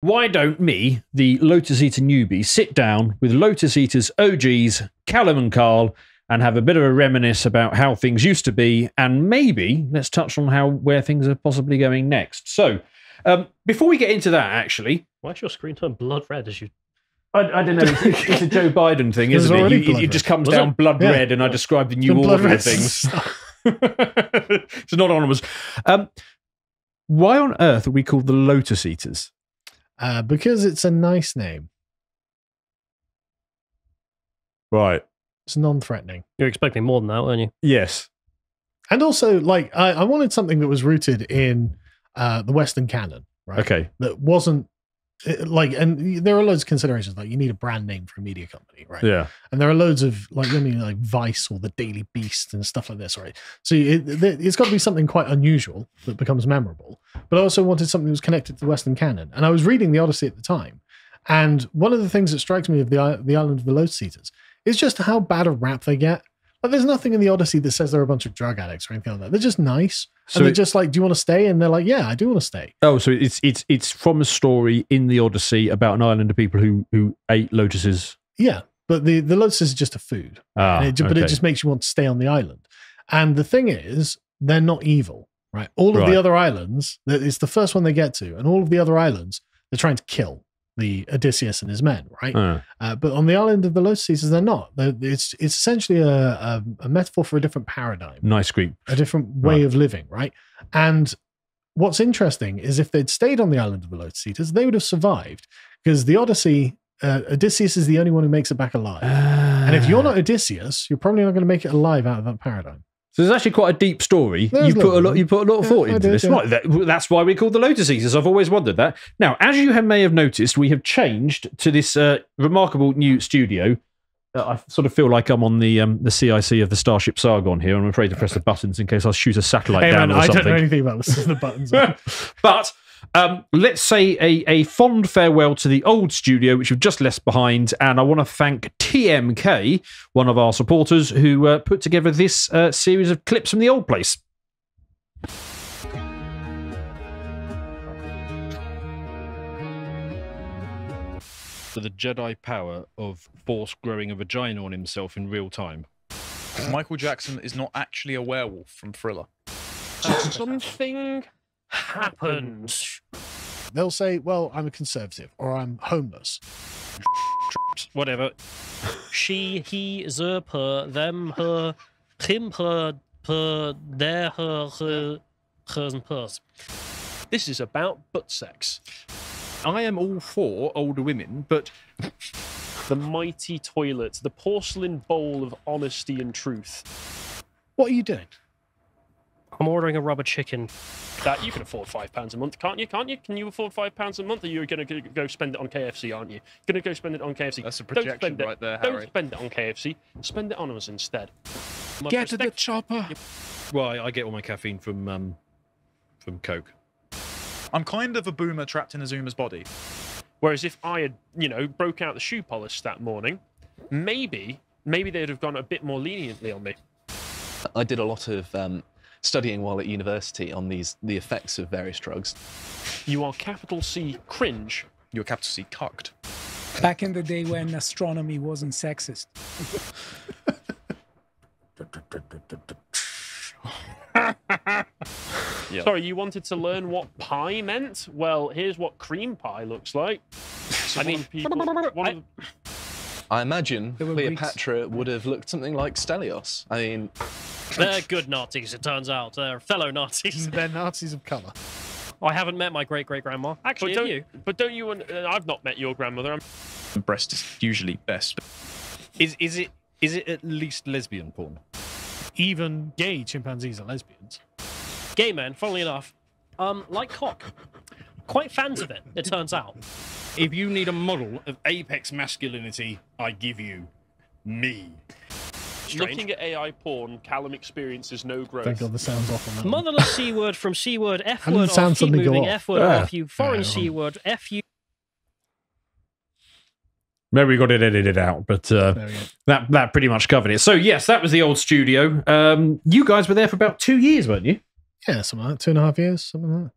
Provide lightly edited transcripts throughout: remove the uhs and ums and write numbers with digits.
why don't me, the Lotus Eater newbie, sit down with Lotus Eaters OGs, Callum and Carl, and have a bit of a reminisce about how things used to be, and maybe let's touch on where things are possibly going next. So, before we get into that, actually... Why is your screen turn blood red as you... I don't know, it's a Joe Biden thing, isn't it? It just comes down blood red, and I describe the new order of things. It's not anonymous. Why on earth are we called the Lotus Eaters? Because it's a nice name. Right. It's non-threatening. You're expecting more than that, weren't you? Yes. And also, like, I wanted something that was rooted in the Western canon, right? Okay. That wasn't, like, and there are loads of considerations, like you need a brand name for a media company, right? Yeah. And there are loads of, like, you know, like Vice or the Daily Beast and stuff like this, right? So it's got to be something quite unusual that becomes memorable. But I also wanted something that was connected to the Western canon. And I was reading the Odyssey at the time. And one of the things that strikes me of the Island of the Lotus Eaters is just how bad a rap they get. Like, there's nothing in the Odyssey that says they're a bunch of drug addicts or anything like that. They're just nice. So they're just like, do you want to stay? And they're like, yeah, I do want to stay. Oh, so it's from a story in the Odyssey about an island of people who ate lotuses. Yeah, but the lotus is just a food. But it just makes you want to stay on the island. And the thing is, they're not evil, right? All of the other islands, it's the first one they get to, and all of the other islands, they're trying to kill the Odysseus and his men, right? But on the island of the Lotus Eaters, they're not. It's essentially a metaphor for a different paradigm. Nice Greek. A different way of living, right? And what's interesting is if they'd stayed on the island of the Lotus Eaters, they would have survived, because the Odyssey, Odysseus is the only one who makes it back alive. And if you're not Odysseus, you're probably not going to make it alive out of that paradigm. So there's actually quite a deep story. You put a lot of thought into this. Right, that's why we're called the Lotus Eaters. I've always wondered that. Now, as you may have noticed, we have changed to this remarkable new studio. I sort of feel like I'm on the CIC of the Starship Sargon here. I'm afraid to press the buttons in case I shoot a satellite down or something. I don't know anything about the buttons. But let's say a fond farewell to the old studio, which we've just left behind. And I want to thank TMK, one of our supporters, who put together this series of clips from the old place. The Jedi power of Force growing a vagina on himself in real time. Michael Jackson is not actually a werewolf from Thriller. Something happens. They'll say, well, I'm a conservative, or I'm homeless. Whatever. She, he, ze, her, them, her, him, her, their, her, hers, and hers. This is about butt sex. I am all for older women, but... The mighty toilet, the porcelain bowl of honesty and truth. What are you doing? I'm ordering a rubber chicken. That you can afford £5 a month, can't you? Can't you? Can you afford £5 a month? Or you're going to go spend it on KFC, aren't you? Going to go spend it on KFC. That's a projection right there, Harry. Don't spend it on KFC. Spend it on us instead. Get to the chopper. Well, I get all my caffeine from Coke. I'm kind of a boomer trapped in a Zoomer's body. Whereas if I had, broke out the shoe polish that morning, maybe they'd have gone a bit more leniently on me. I did a lot of studying while at university on the effects of various drugs. You are capital C cringe. You're capital C cucked. Back in the day when astronomy wasn't sexist. Yeah. Sorry, you wanted to learn what pie meant? Well, here's what cream pie looks like. So I imagine Cleopatra would have looked something like Stelios. I mean... They're good Nazis, it turns out. They're fellow Nazis. They're Nazis of colour. I haven't met my great-great-grandma. Actually, but don't you... I've not met your grandmother. Breast is usually best. Is it at least lesbian porn? Even gay chimpanzees are lesbians. Gay men, funnily enough, like cock. Quite fans of it, it turns out. If you need a model of apex masculinity, I give you me. Strange. Looking at AI porn, Callum experiences no growth. Thank God the sound's off on that. Motherless C word from C word, F How did word the sound off, keep suddenly go moving, off? F word off you, foreign C word, F you. Maybe we got it edited out, but that pretty much covered it. So yes, that was the old studio. You guys were there for about 2 years, weren't you? Yeah, something like that. 2.5 years, something like that.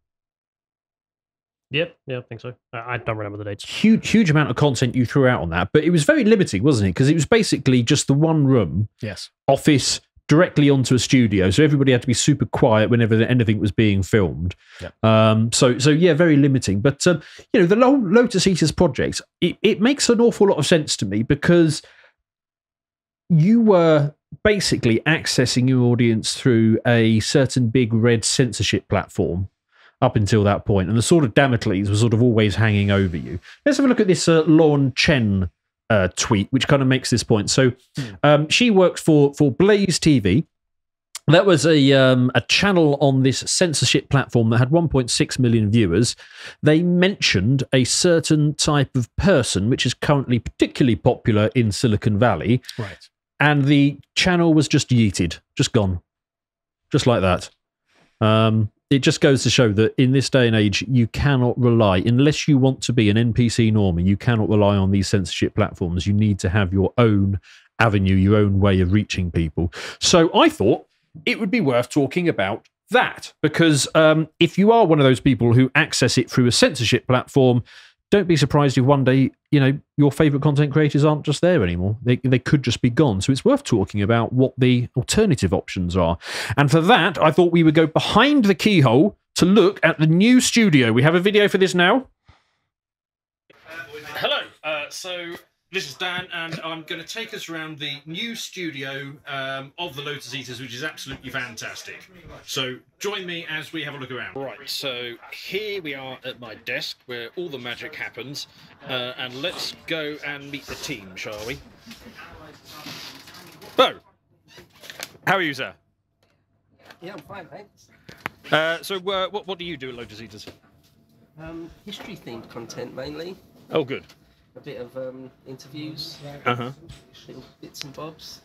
Yep, yeah, I think so. I don't remember the dates. Huge amount of content you threw out on that, but it was very limiting, wasn't it? Because it was basically just the one room, office directly onto a studio, so everybody had to be super quiet whenever anything was being filmed. So yeah, very limiting. But the whole Lotus Eaters project, it makes an awful lot of sense to me because you were basically accessing your audience through a certain big red censorship platform up until that point, and the sword of Damocles was sort of always hanging over you. Let's have a look at this Lorne Chen tweet, which kind of makes this point. So she works for Blaze TV. That was a channel on this censorship platform that had 1.6 million viewers. They mentioned a certain type of person, which is currently particularly popular in Silicon Valley. Right. And the channel was just yeeted, just gone. Just like that. It just goes to show that in this day and age, you cannot rely, unless you want to be an NPC normie, you cannot rely on these censorship platforms. You need to have your own avenue, your own way of reaching people. So I thought it would be worth talking about that, because if you are one of those people who access it through a censorship platform, don't be surprised if one day, your favourite content creators aren't just there anymore. They could just be gone. So it's worth talking about what the alternative options are. And for that, I thought we would go behind the keyhole to look at the new studio. We have a video for this now. Hello. So this is Dan, and I'm going to take us around the new studio of the Lotus Eaters, which is absolutely fantastic. So join me as we have a look around. Right, so here we are at my desk where all the magic happens, and let's go and meet the team, shall we? So, how are you, sir? Yeah, I'm fine, thanks. So what do you do at Lotus Eaters? History-themed content, mainly. Oh, good. A bit of interviews, Uh-huh. little bits and bobs.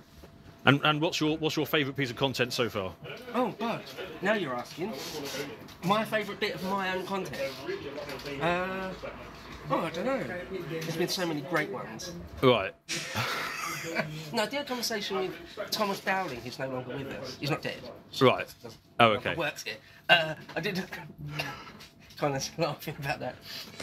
And what's your favourite piece of content so far? Oh, God, now you're asking. My favourite bit of my own content? I don't know. There's been so many great ones. Right. No, I did a conversation with Thomas Dowling, who's no longer with us. He's not dead. Right. Oh, okay. Works here. I did... kind of laughing about that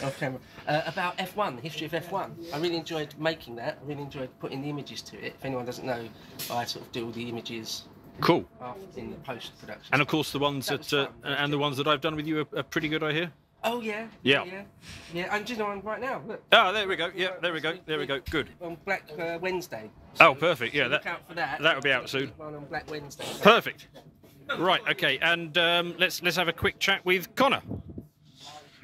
off camera. About F1, the history of F1. I really enjoyed making that. I really enjoyed putting the images to it. If anyone doesn't know, I sort of do all the images. Cool. In the post-production. And of course, the ones that I've done with you are pretty good, I hear. Oh yeah. Yeah. I'm doing one right now. Look. Oh, there we go. Yeah, there we go. Good. On Black Wednesday. Oh, perfect. Yeah, look out for that. That will be out soon. One on Black Wednesday. Perfect. Right. Okay. And let's have a quick chat with Connor.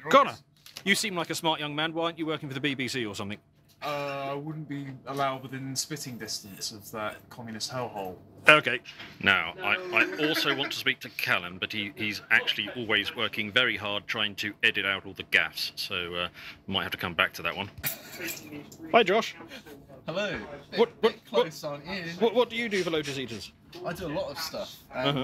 Connor, you seem like a smart young man. Why aren't you working for the BBC or something? I wouldn't be allowed within spitting distance of that communist hellhole. Okay. Now, I also want to speak to Callum, but he's actually always working very hard trying to edit out all the gaffes, so might have to come back to that one. Hi, Josh. Hello. What do you do for Lotus Eaters? I do a lot of stuff, and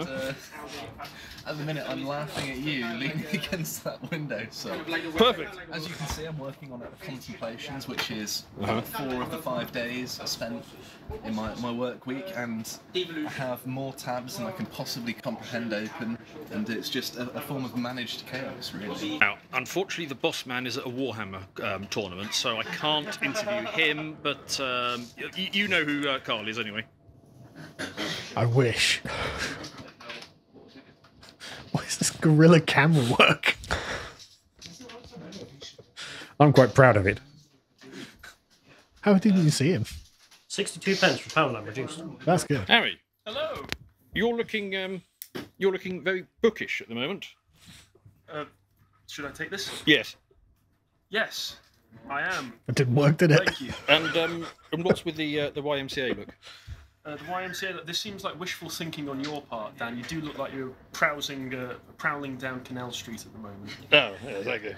at the minute I'm laughing at you leaning against that window. So perfect. As you can see, I'm working on Contemplations, which is 4 of the 5 days I spent in my work week, and I have more tabs than I can possibly comprehend open, and it's just a form of managed chaos, really. Now, unfortunately, the boss man is at a Warhammer tournament, so I can't interview him, but you know who Carl is anyway. I wish. What is this guerrilla camera work? I'm quite proud of it. How didn't you see him? 62 pence for Poundland reduced. That's good. Harry. Hello. You're looking very bookish at the moment. Should I take this? Yes. Yes, I am. It didn't work, did it? Thank you. And what's with the YMCA look? The YMCA, this seems like wishful thinking on your part, Dan. You do look like you're prowling down Canal Street at the moment. Oh, yeah, thank you.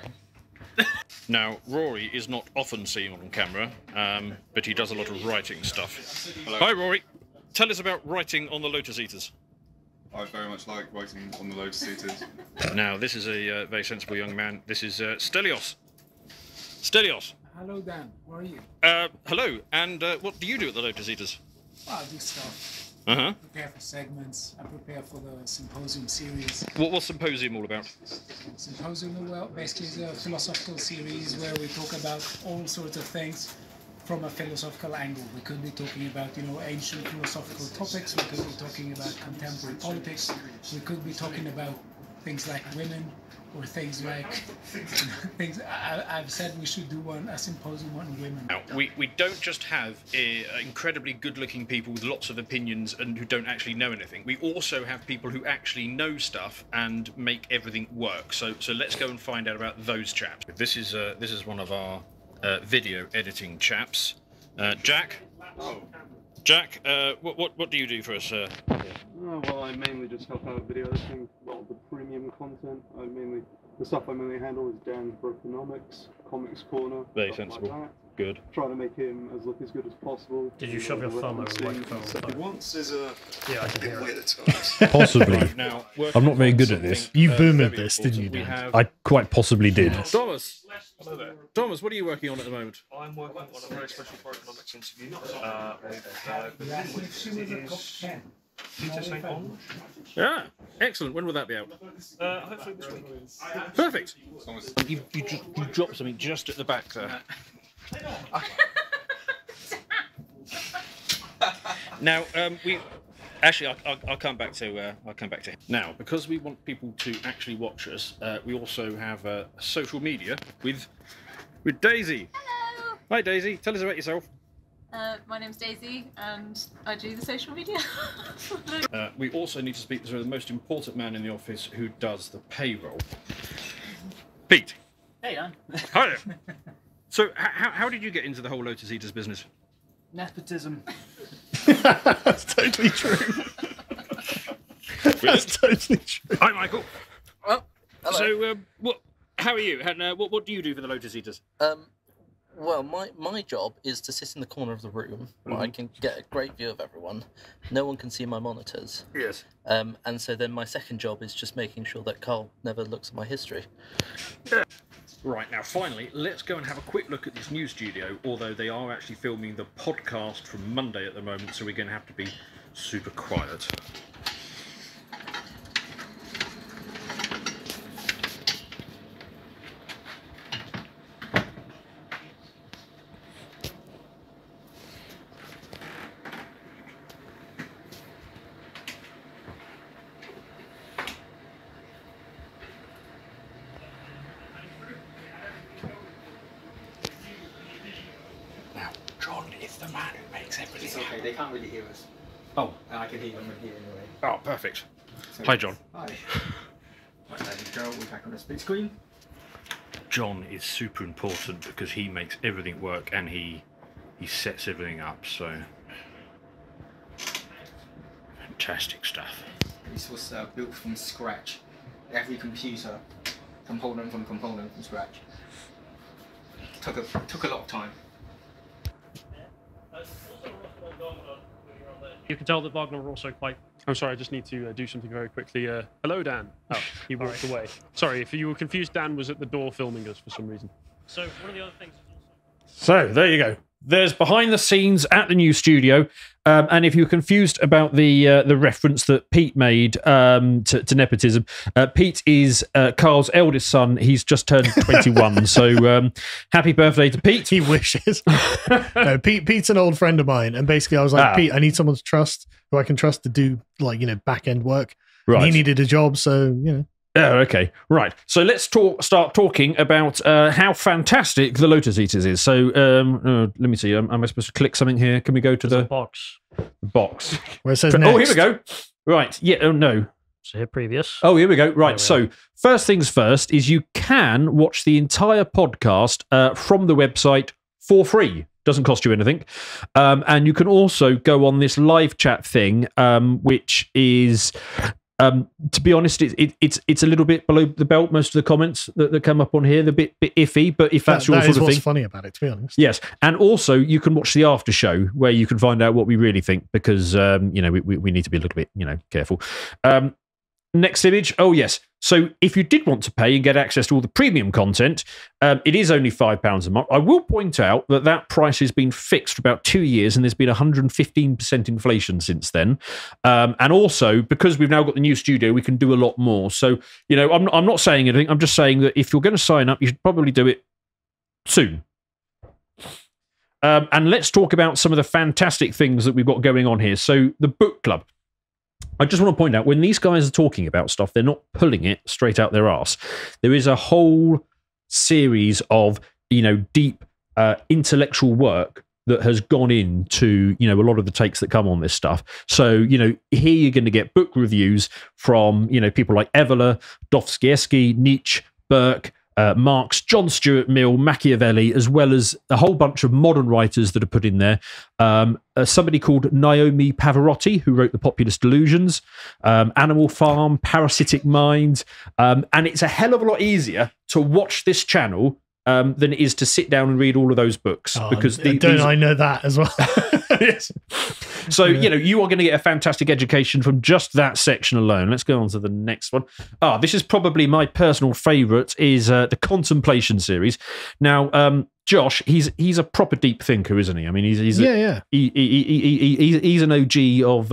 Now, Rory is not often seen on camera, but he does a lot of writing stuff. Hello. Hi, Rory. Tell us about writing on the Lotus Eaters. I very much like writing on the Lotus Eaters. Now, this is a very sensible young man. This is Stelios. Stelios. Hello, Dan. How are you? Hello. And what do you do at the Lotus Eaters? Well, I do stuff. prepare for segments, I prepare for the Symposium series. What's Symposium all about? Symposium, well, basically is a philosophical series where we talk about all sorts of things from a philosophical angle. We could be talking about, ancient philosophical topics. We could be talking about contemporary politics. We could be talking about things like women, or things like things. I've said we should do a symposium on women. Now, we don't just have incredibly good-looking people with lots of opinions and who don't actually know anything. We also have people who actually know stuff and make everything work. So let's go and find out about those chaps. This is one of our video editing chaps, Jack. Oh. Jack, what do you do for us? Oh, well, I mainly just help out video editing. Well, the premium content. The stuff I mainly handle is Dan's Brokenomics, Comics Corner. Very sensible. Like that. Good. Try to make him look as good as possible. Did you shove your thumb over the microphone? So he wants is a Yeah, I can hear way it. at times. Possibly. Right, now, I'm not very good at this. You boomed very this, didn't you, important, Dan? we have I quite possibly did. Thomas. Hello there. Thomas, what are you working on at the moment? I'm working on a very special Brokenomics interview If she was a top 10. Peter St. Onge. Yeah, excellent. When will that be out? Hopefully this week. Perfect. You dropped something just at the back there. Now, we actually, I'll come back to him. Now, because we want people to actually watch us, we also have social media with Daisy. Hello. Hi, Daisy. Tell us about yourself. My name's Daisy, and I do the social media. We also need to speak to the most important man in the office who does the payroll. Pete. Hey, Dan. Hi there. So, how did you get into the whole Lotus Eaters business? Nepotism. That's totally true. That's totally true. Hi, Michael. Well, hello. So, how are you? And what do you do for the Lotus Eaters? Well, my job is to sit in the corner of the room where I can get a great view of everyone. No one can see my monitors. Yes. And so then my second job is just making sure that Carl never looks at my history. Yeah. Right, now finally, let's go and have a quick look at this new studio, although they are actually filming the podcast from Monday at the moment, so we're going to have to be super quiet. It's okay, they can't really hear us. Oh. And I can hear them here anyway. Oh, perfect. So, hi, John. Hi. Right, there we go, we're back on the split screen. John is super important because he makes everything work and he sets everything up, so fantastic stuff. This was built from scratch. Every computer, component from scratch. Took a lot of time. You can tell that Wagner were also quite... I'm sorry, I just need to do something very quickly. Hello, Dan. Oh, he walked away. Sorry, if you were confused, Dan was at the door filming us for some reason. So, one of the other things... So, there you go. There's behind the scenes at the new studio. And if you're confused about the reference that Pete made to nepotism, Pete is Carl's eldest son. He's just turned 21. So happy birthday to Pete. He wishes. No, Pete's an old friend of mine. And basically I was like, Pete, I need someone to trust, who I can trust to do back end work. Right. And he needed a job, so Oh, okay. Right. So let's start talking about how fantastic the Lotus Eaters is. So let me see. Am I supposed to click something here? Can we go to the box? Box. Where it says Oh, next. here we go. Right. Yeah. Oh, no. So here, previous. Oh, here we go. Right. So first things first is you can watch the entire podcast from the website for free. Doesn't cost you anything. And you can also go on this live chat thing, which is... to be honest, it's a little bit below the belt. Most of the comments that come up on here, they're a bit iffy. But if that's your sort of what's thing, funny about it, to be honest. Yes, and also you can watch the after show where you can find out what we really think, because we need to be a little bit careful. Next image. Oh, yes. So if you did want to pay and get access to all the premium content, it is only £5 a month. I will point out that that price has been fixed for about 2 years, and there's been 115% inflation since then. And also, because we've now got the new studio, we can do a lot more. So, you know, I'm not saying anything. I'm just saying that if you're going to sign up, you should probably do it soon. And let's talk about some of the fantastic things that we've got going on here. So the book club. I just want to point out, when these guys are talking about stuff, they're not pulling it straight out their arse. There is a whole series of, you know, deep intellectual work that has gone into, you know, a lot of the takes that come on this stuff. So, you know, here you're going to get book reviews from, you know, people like Evola, Dostoevsky, Nietzsche, Burke, Marx, John Stuart Mill, Machiavelli, as well as a whole bunch of modern writers that are put in there. Somebody called Naomi Pavarotti, who wrote The Populist Delusions, Animal Farm, Parasitic Mind. And it's a hell of a lot easier to watch this channel than it is to sit down and read all of those books. Because I know that as well. Yes. So, you know, you are going to get a fantastic education from just that section alone. Let's go on to the next one. This is probably my personal favourite, is the Contemplation Series. Now, Josh, he's a proper deep thinker, isn't he? I mean, he's an OG of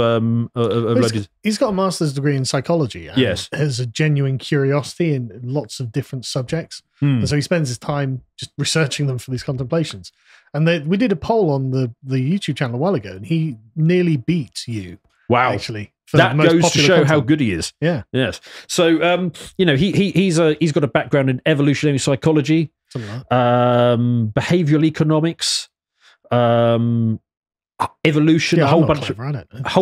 he's got a master's degree in psychology. And yes, has a genuine curiosity in lots of different subjects, and so he spends his time just researching them for these contemplations. And we did a poll on the YouTube channel a while ago, and he nearly beat you. Wow! Actually, that goes to show how good he is. Yeah. Yes. So, you know, he's got a background in evolutionary psychology, behavioral economics, evolution, a whole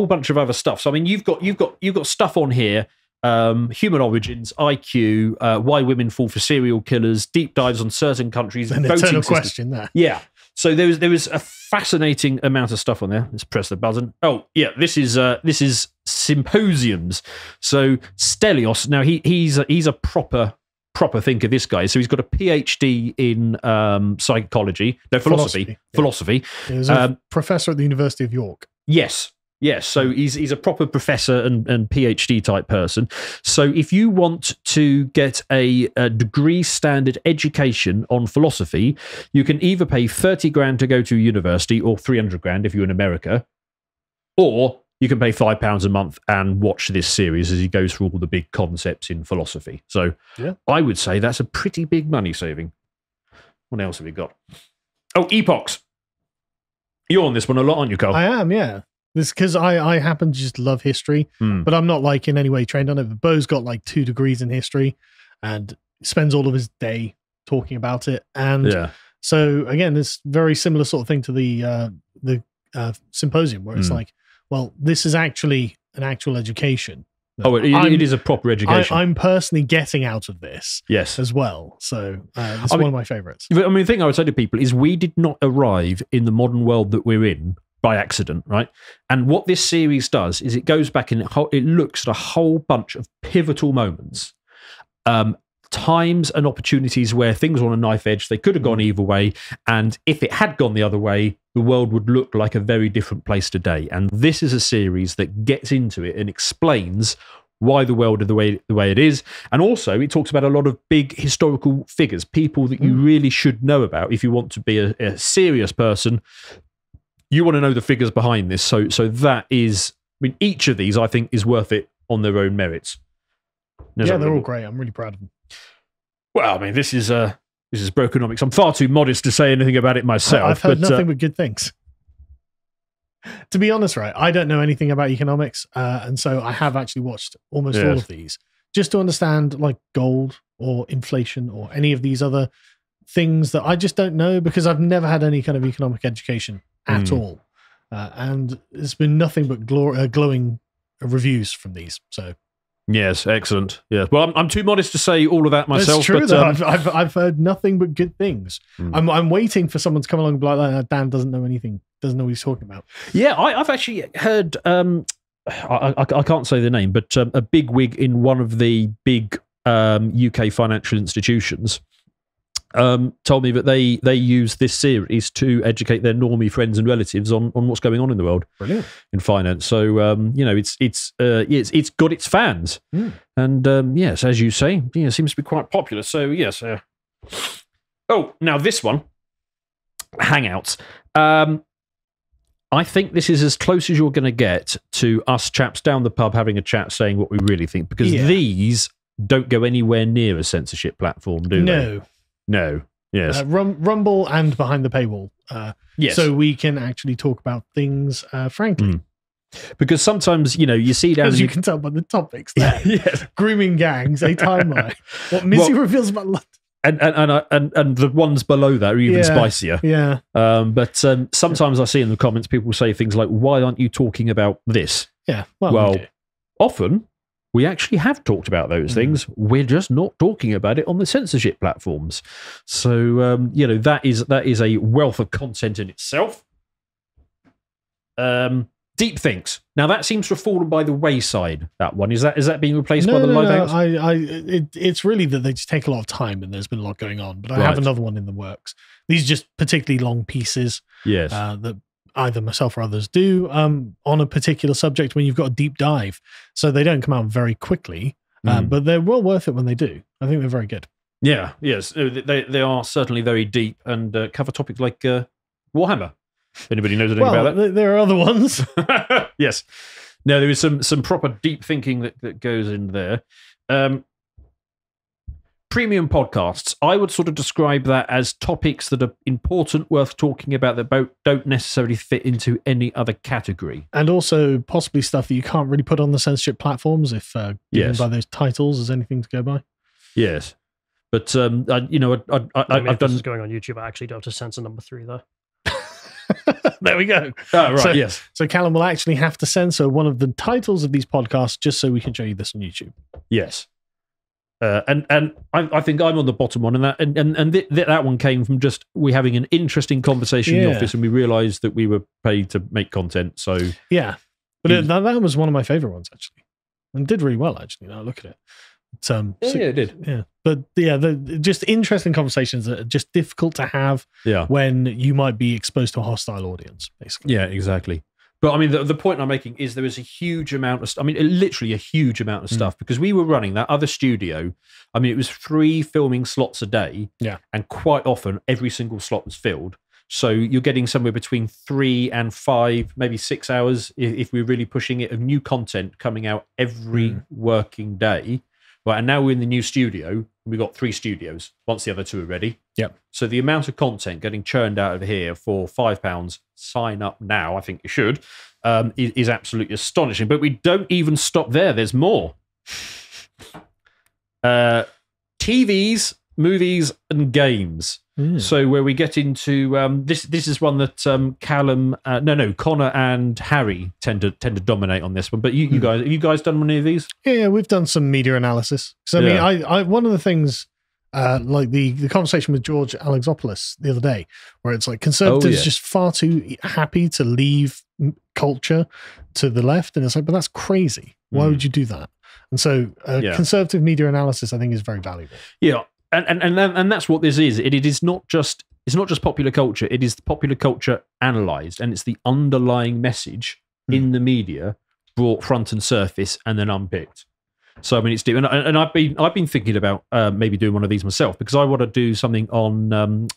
bunch of other stuff. So, I mean, you've got stuff on here. Human origins, IQ, why women fall for serial killers, deep dives on certain countries, an voting eternal systems. question there. Yeah. So there was a fascinating amount of stuff on there. Let's press the button. Oh yeah, this is Symposiums. So Stelios. Now he's a proper thinker. This guy. So he's got a PhD in philosophy. He was a professor at the University of York. Yes. Yes, so he's a proper professor and PhD type person. So if you want to get a degree standard education on philosophy, you can either pay 30 grand to go to university or 300 grand if you're in America, or you can pay £5 a month and watch this series as he goes through all the big concepts in philosophy. So yeah, I would say that's a pretty big money saving. What else have we got? Oh, Epochs. You're on this one a lot, aren't you, Carl? I am, yeah. This because I happen to just love history, but I'm not like in any way trained on it. But Bo's got like 2 degrees in history and spends all of his day talking about it. And so again, this very similar sort of thing to the symposium where it's like, well, this is actually an actual education. Oh, it is a proper education. I'm personally getting out of this, yes, as well. So it's one of my favorites. I mean, the thing I would say to people is we did not arrive in the modern world that we're in by accident, right? And what this series does is it goes back and it looks at a whole bunch of pivotal moments, times and opportunities where things were on a knife edge. They could have gone either way, and if it had gone the other way, the world would look like a very different place today. And this is a series that gets into it and explains why the world is the way it is. And also it talks about a lot of big historical figures, people that you really should know about if you want to be a serious person. You want to know the figures behind this. So that is, I mean, each of these I think is worth it on their own merits. They're all great. I'm really proud of them. Well, I mean, this is Brokenomics. I'm far too modest to say anything about it myself. I've heard nothing but good things. To be honest, right, I don't know anything about economics, and so I have actually watched almost all of these just to understand like gold or inflation or any of these other things that I just don't know because I've never had any kind of economic education at all. And it's been nothing but glowing reviews from these. So yes, excellent. Yeah, well, I'm too modest to say all of that myself. It's true, but, though. I've heard nothing but good things. I'm waiting for someone to come along and be like, Dan doesn't know anything, doesn't know what he's talking about. Yeah, I've actually heard. I can't say the name, but a big wig in one of the big UK financial institutions told me that they use this series to educate their normie friends and relatives on what's going on in the world. Brilliant. In finance. So it's got its fans, and yes, as you say, it seems to be quite popular. So yes. Oh, now this one, Hangouts. I think this is as close as you're going to get to us chaps down the pub having a chat, saying what we really think, because these don't go anywhere near a censorship platform, do they? No. Yes. Rumble and behind the paywall. Yes. So we can actually talk about things frankly. Because sometimes, you see down... As you can tell by the topics there. Grooming gangs, a timeline. What Missy reveals about London. And the ones below that are even spicier. Yeah. But sometimes I see in the comments people say things like, why aren't you talking about this? Yeah. Well, often... we actually have talked about those things. We're just not talking about it on the censorship platforms. So, that is a wealth of content in itself. Deep Thinks. Now, that seems to have fallen by the wayside, that one. Is that being replaced by the Lighthouse? It's really that they just take a lot of time and there's been a lot going on. But I have another one in the works. These are just particularly long pieces. Yes. That either myself or others do on a particular subject when you've got a deep dive. So they don't come out very quickly, but they're well worth it when they do. I think they're very good. Yeah, yes. They are certainly very deep and cover topics like Warhammer. If anybody knows anything about that. There are other ones. Yes. No, there is some proper deep thinking that goes in there. Premium podcasts, I would sort of describe that as topics that are important, worth talking about, that don't necessarily fit into any other category. And also possibly stuff that you can't really put on the censorship platforms if given by those titles as anything to go by. Yes. But, I've done... If this is going on YouTube, I actually don't have to censor number 3, though. There we go. Oh, right, yes. So Callum will actually have to censor one of the titles of these podcasts just so we can show you this on YouTube. Yes. And I think I'm on the bottom one, and that one came from just we having an interesting conversation in the office, and we realised that we were paid to make content. So yeah, but that was one of my favourite ones actually, and did really well actually. Now I look at it. It did. Yeah, but just interesting conversations that are just difficult to have. Yeah. When you might be exposed to a hostile audience, basically. Yeah, exactly. But I mean, the point I'm making is there is a huge amount of, literally a huge amount of stuff, because we were running that other studio. I mean, it was 3 filming slots a day. Yeah. And quite often every single slot was filled. So you're getting somewhere between 3 and 5, maybe 6 hours, if we're really pushing it, of new content coming out every working day. Right. And now we're in the new studio. We've got 3 studios once the other 2 are ready. Yep. So the amount of content getting churned out of here for £5, sign up now, I think you should, is absolutely astonishing. But we don't even stop there. There's more. TVs, movies, and games. So where we get into this is one that Callum, Connor and Harry tend to dominate on this one. But you guys, have you guys done any of these? Yeah, we've done some media analysis. So I mean, I one of the things. Like the conversation with George Alexopoulos the other day, where it's like conservatives just far too happy to leave culture to the left, and it's like, but that's crazy. Why would you do that? And so, conservative media analysis, I think, is very valuable. Yeah, and that's what this is. It is not just popular culture. It is popular culture analysed, and it's the underlying message in the media brought front and surface and then unpicked. So I mean, it's deep, and I've been thinking about maybe doing one of these myself, because I want to do something on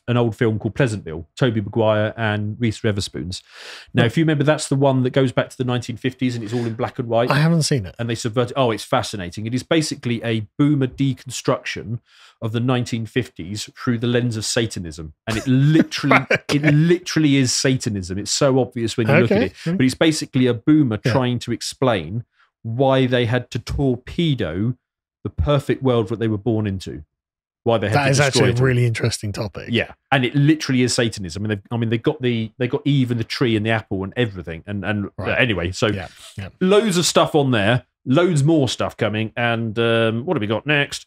an old film called Pleasantville, Tobey Maguire and Reese Witherspoon's. Now, if you remember, that's the one that goes back to the 1950s, and it's all in black and white. I haven't seen it. And they subvert. Oh, it's fascinating. It is basically a boomer deconstruction of the 1950s through the lens of Satanism, and it literally is Satanism. It's so obvious when you look at it, but it's basically a boomer trying to explain why they had to torpedo the perfect world that they were born into. Why they had that is actually a really interesting topic. Yeah, and it literally is Satanism. They got even the tree and the apple and everything. And anyway, so loads of stuff on there, loads more stuff coming. And what have we got next?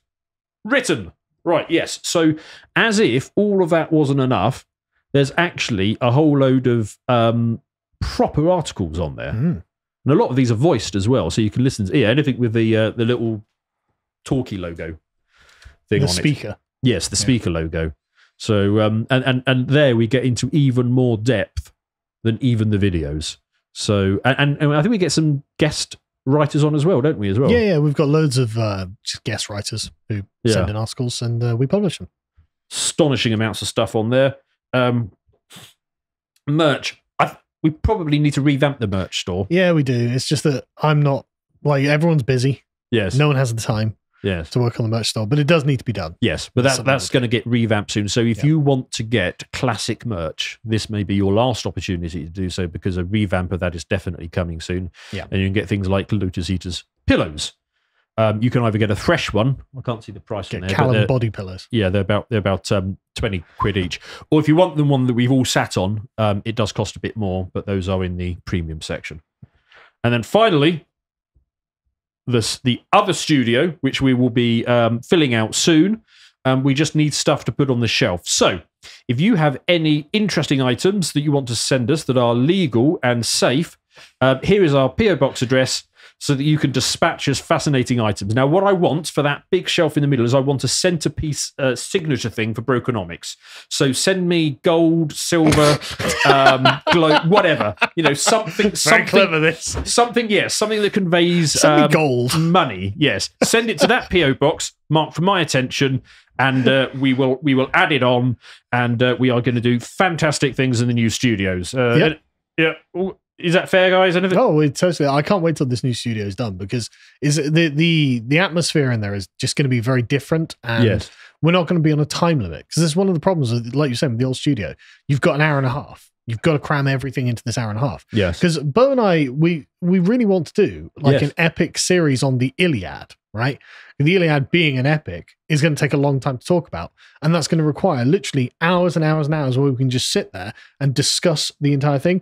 Written. Right, yes. So as if all of that wasn't enough, there's actually a whole load of proper articles on there. And a lot of these are voiced as well, so you can listen to anything with the little talkie logo thing on it. The speaker. Yes, the speaker logo. So and there we get into even more depth than even the videos. So and I think we get some guest writers on as well, don't we? As well. Yeah. We've got loads of just guest writers who send in articles, and we publish them. Astonishing amounts of stuff on there. Merch. We probably need to revamp the merch store. Yeah, we do. It's just that I'm not like everyone's busy. Yes. No one has the time. Yes. To work on the merch store, but it does need to be done. Yes, but that's going to get revamped soon. So if you want to get classic merch, this may be your last opportunity to do so, because a revamp of that is definitely coming soon. Yeah. And you can get things like Lotus Eaters pillows. You can either get a fresh one. I can't see the price on there. Callum body pillows. Yeah, they're about 20 quid each. Or if you want the one that we've all sat on, it does cost a bit more, but those are in the premium section. And then finally, the other studio, which we will be filling out soon. We just need stuff to put on the shelf. So if you have any interesting items that you want to send us that are legal and safe, here is our PO box address, so that you can dispatch us fascinating items. Now, what I want for that big shelf in the middle is I want a centerpiece signature thing for Brokenomics. So send me gold, silver, whatever. Something. Very clever, this. Something that conveys Send me gold. Money. Yes. Send it to that PO box, marked for my attention, and we will add it on, and we are going to do fantastic things in the new studios. Yeah. Is that fair, guys? Anything? Oh, totally. I can't wait till this new studio is done, because the atmosphere in there is just going to be very different, and we're not going to be on a time limit, because this is one of the problems, like you said, with the old studio. You've got an hour and a half. You've got to cram everything into this hour and a half. Yes. Because Bo and I, we really want to do an epic series on the Iliad, right? The Iliad being an epic is going to take a long time to talk about. And that's going to require literally hours and hours and hours where we can just sit there and discuss the entire thing.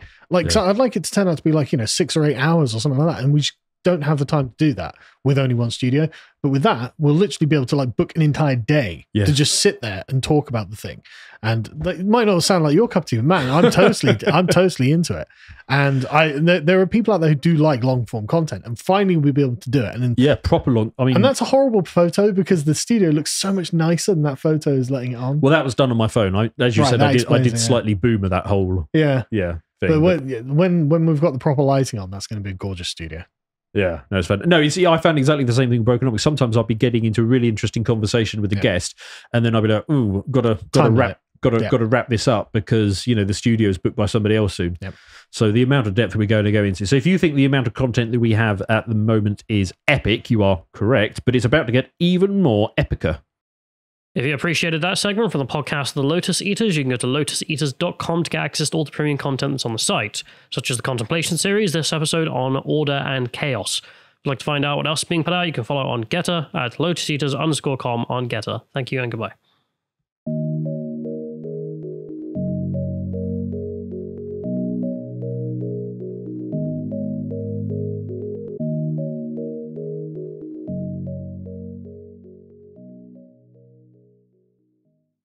So I'd like it to turn out to be 6 or 8 hours or something like that. And we just don't have the time to do that with only one studio. But with that, we'll literally be able to book an entire day to just sit there and talk about the thing. And it might not sound like your cup of tea, but man, I'm totally into it. And there are people out there who do like long form content, and finally we'll be able to do it. And then, proper long. I mean, and that's a horrible photo, because the studio looks so much nicer than that photo is letting it on. Well, that was done on my phone. As you said, I did slightly boomer that whole thing. But when we've got the proper lighting on, that's going to be a gorgeous studio. Yeah, no, it's fun. No, you see, I found exactly the same thing with Brokenomics. Sometimes I'll be getting into a really interesting conversation with a guest, and then I'll be like, "Ooh, got to wrap this up, because the studio is booked by somebody else soon." Yep. So the amount of depth we're going to go into. So if you think the amount of content that we have at the moment is epic, you are correct, but it's about to get even more epicer. If you appreciated that segment from the podcast The Lotus Eaters, you can go to lotuseaters.com to get access to all the premium content that's on the site, such as the Contemplation Series, this episode on Order and Chaos. If you'd like to find out what else is being put out, you can follow on Getter at lotuseaters_com on Getter. Thank you and goodbye.